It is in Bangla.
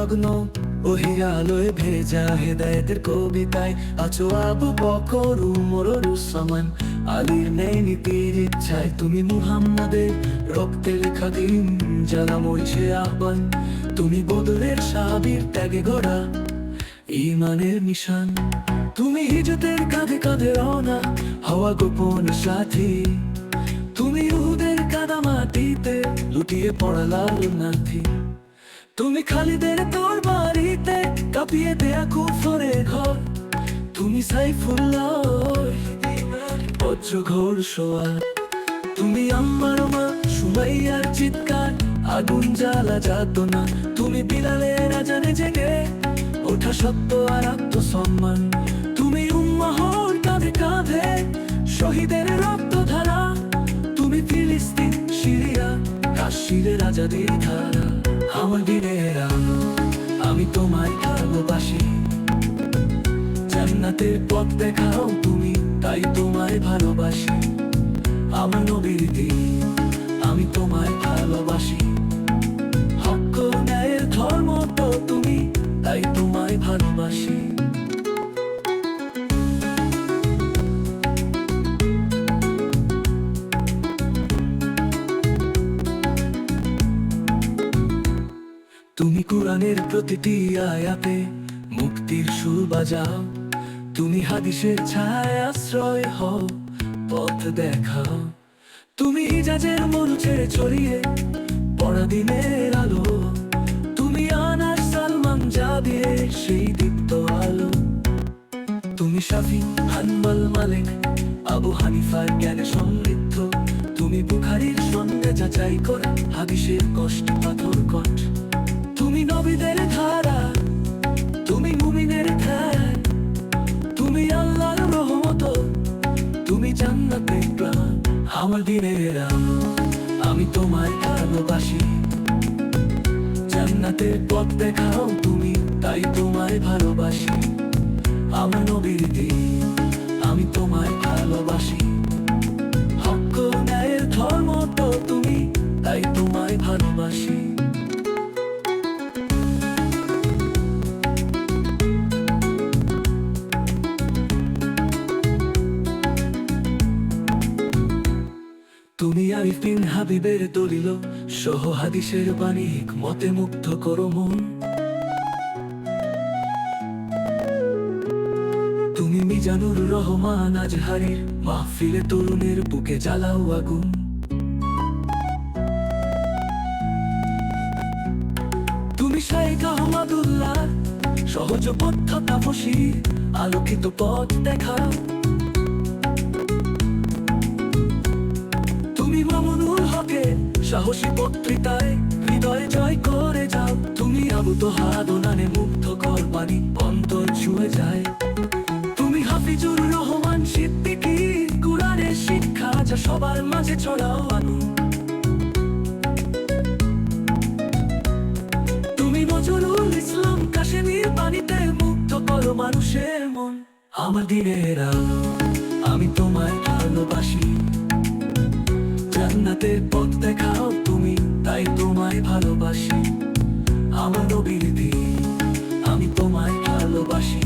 মগ্ন ওহি আলোয় ভেজা হেদায়েতের কবিতায় আছো আবু বকর উমরুজ্জামান আলীর নেই নীতির ইচ্ছায় তুমি মুহাম্মাদের রক্তে লেখা দিন জ্বালা মরিছে আহ্বান তুমি বদলের সাবির ত্যাগে গড়া ঈমানের নিশান তুমি হিজতের কাঁধে কাঁধে রওনা হওয়া গোপন সাথী তুমি উহুদের কাদা মাটিতে লুটিয়ে পড়া লাল নাথি তুমি খালিদের তরবারিতে কাঁপিয়ে দেয়া কুফরের ঘর তুমি সাইফুল্লাহর বজ্রঘোর সোয়ার তুমি আম্মার মা সুমাইয়ার চিৎকার আগুন জ্বালা যাতনা তুমি বিলালের আজানে জেগে ওঠা সত্য আর আত্মসম্মান তুমি উম্মাহর কাঁধে কাঁধে শহীদের রক্তধারা তুমি ফিলিস্তিন সিরিয়া কাশ্মীরের আজাদির ধারা আমার দিনের আলো আমি তোমায় ভালোবাসি জান্নাতের পথ দেখাও তুমি তাই তোমায় ভালোবাসি আমার নবীর দিন আমি তোমায় ভালোবাসি হক ও ন্যায়ের ধর্ম তো তুমি তাই তোমায় ভালোবাসি তুমি কোরআনের প্রতিটি আয়াতে মুক্তির সুর বাজাও তুমি হাদিসের ছায় আশ্রয় হও পথ দেখাও তুমি হিজাজের মরু ছেড়ে ছড়িয়ে পড়া দিনের আলো তুমি আনাস সালমান জাবির সেই দীপ্ত আলো তুমি শাফি হানবল মালিক আবু হানিফার জ্ঞানে সমৃদ্ধ তুমি বুখারীর সঙ্গে যাচাই করে হাদিসের কষ্ট পাথর কট তুমি নবীদের ধারা তুমি মুমিনের ধ্যান তুমি আল্লাহর রহমত তুমি জান্নাতের প্রাণ আমার দিনের আলো আমি তোমায় ভালোবাসি জান্নাতের পথ দেখাও তুমি তাই তোমায় ভালোবাসি আমার নবীর দিন আমি তোমায় ভালোবাসি হক ও ন্যায়ের ধর্ম তো তুমি তাই তোমায় ভালোবাসি তুমি আরিফ বিন হাবিবের দলিল সহ হাদিসের বাণী হিকমতে মুগ্ধ করো মন তুমি মিজানুর রহমান আজহারির মাহফিলে তরুণের বুকে জ্বালাও আগুন তুমি শাইখ আহমদুল্লাহ সহজ পথ তাপসীর আলোকিত পথ দেখাও তুমি মামুনুল হকের সাহসী বক্তৃতায় হৃদয় জয় করে যাও তুমি আবু তোহা দোনানে মুগ্ধ কর বাণী অন্তর ছুঁয়ে যায় তুমি হাফিজুর রহমান সিদ্দিকী কুরআনের শিক্ষা যা সবার মাঝে ছড়াও আনু তুমি নজরুল ইসলাম কাশেমীর বাণীতে মুগ্ধ করো মানুষের মন আমার দিনের আলো আমি তোমায় ভালোবাসি জান্নাতের পথ দেখাও তুমি তাই তোমায় ভালোবাসি আমার নবীর দিন আমি তোমায় ভালোবাসি